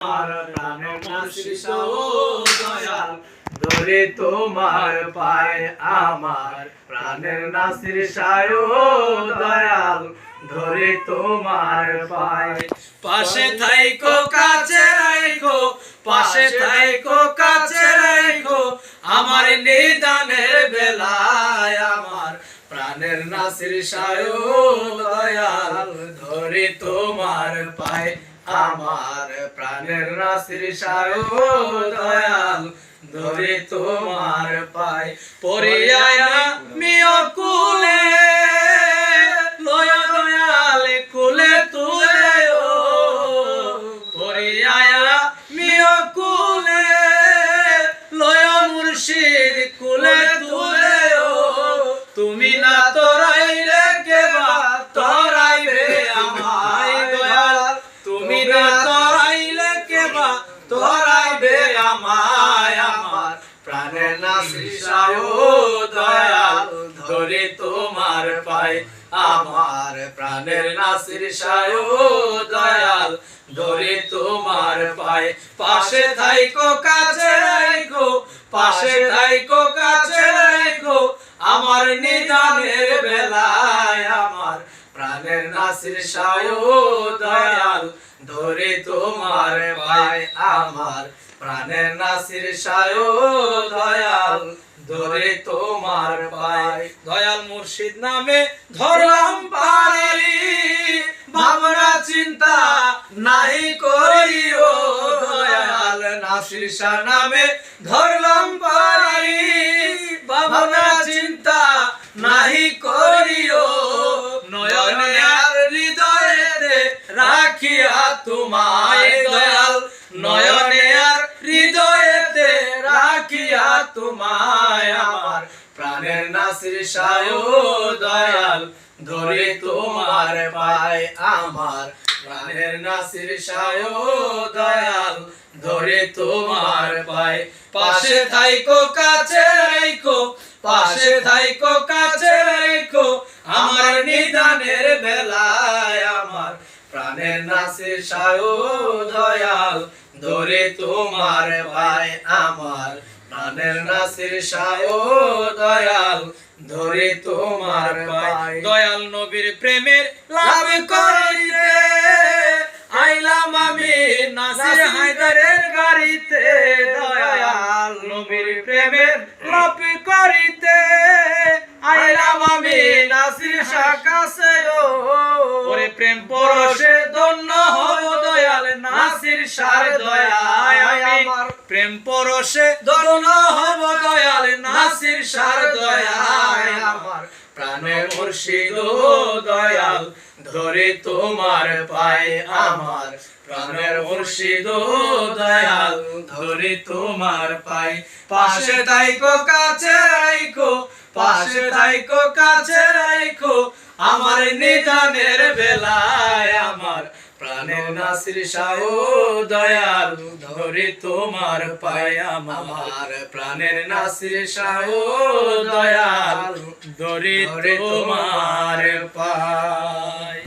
প্রাণের নাসির শাহ দয়াল ধরে তোমার পায় আমার প্রাণের নাসির শাহ দয়াল ধরে তোমার পায় পাশে থাইকো কাছে রাখো পাশে থাইকো কাছে রাখো আমার নিদানের বেলায় আমার প্রাণের নাসির শাহ দয়াল ধরে তোমার পায় আমার প্রাণের নাসির শাহ দয়াল ধরে তোমার পায় পরিয়ায় না মিও কুলে লয় দয়াল কুলে তুলে ও পরিয়ায় না মিও কুলে লয় মুর্শিদ কুলে তুলে ও তুমি না তোরাইলে কেবা তোরাইবে আমায় দয়াল তুমি না তোরাইলে কেবা তোরাইবে আমায় আমার প্রাণের নাসির শাহ দয়াল ধরে তোমার পায় আমার প্রাণের নাসির শাহ দয়াল ধরে তোমার পায় পাশে থাইকো কাছে রাখো পাশে থাইকো কাছে রাখো আমার নিদানের বেলায় আমার প্রাণের নাসির শাহ দয়াল ধরে তোমার পায় আমার প্রাণের নাসির শাহ দয়াল ধরে তোমার পায় দয়াল মুর্শিদ নামে ধরলাম পারি ভাবনা চিন্তা নাহি করিও দয়াল নাসির শাহ নামে ধরলাম পারি ভাবনা চিন্তা নাহি করিও নয়নে আর হৃদয়েতে রাখিয়া তোমায় দয়াল নয়নে আর হৃদয়েতে রাখিয়া তোমায় আমার প্রাণের নাসির শাহ দয়াল ধরে তোমার পায় আমার প্রাণের নাসির শাহ দয়াল ধরে তোমার পায় পাশে থাইকো কাছে রাখো পাশে থাইকো কাছে রাখো আমার নিদানের বেলায় আমার প্রাণের নাসির শাহ দয়াল ধরে তোমার পায় আমার প্রাণের নাসির শাহ দয়াল ধরে তোমার পায় দয়াল নবীর প্রেমের লাভ করিতে আইলাম আমি নাসির হায়দারের গাড়িতে দয়াল নবীর প্রেমের লাভ করিতে আইলাম আমি নাসির শাহ কাছে ওরে প্রেম পরশে ধন্য হব দয়াল নাসির শাহ দয়ায় আমার প্রেম পরশে ধন্য হব দয়াল নাসির শাহ দয়ায় আমার প্রাণের মুর্শিদ দয়াল ধরে তোমার পায় আমার প্রাণের মুর্শিদ দয়াল ধরে তোমার পায় পাশে থাইকো কাছে রাখো পাশে থাইকো কাছে রাখো আমার নিদানের বেলায় আমার প্রাণের নাসির শাহ দয়াল ধরে তোমার পায় আমার প্রাণের নাসির শাহ দয়াল ধরে তোমার পায়।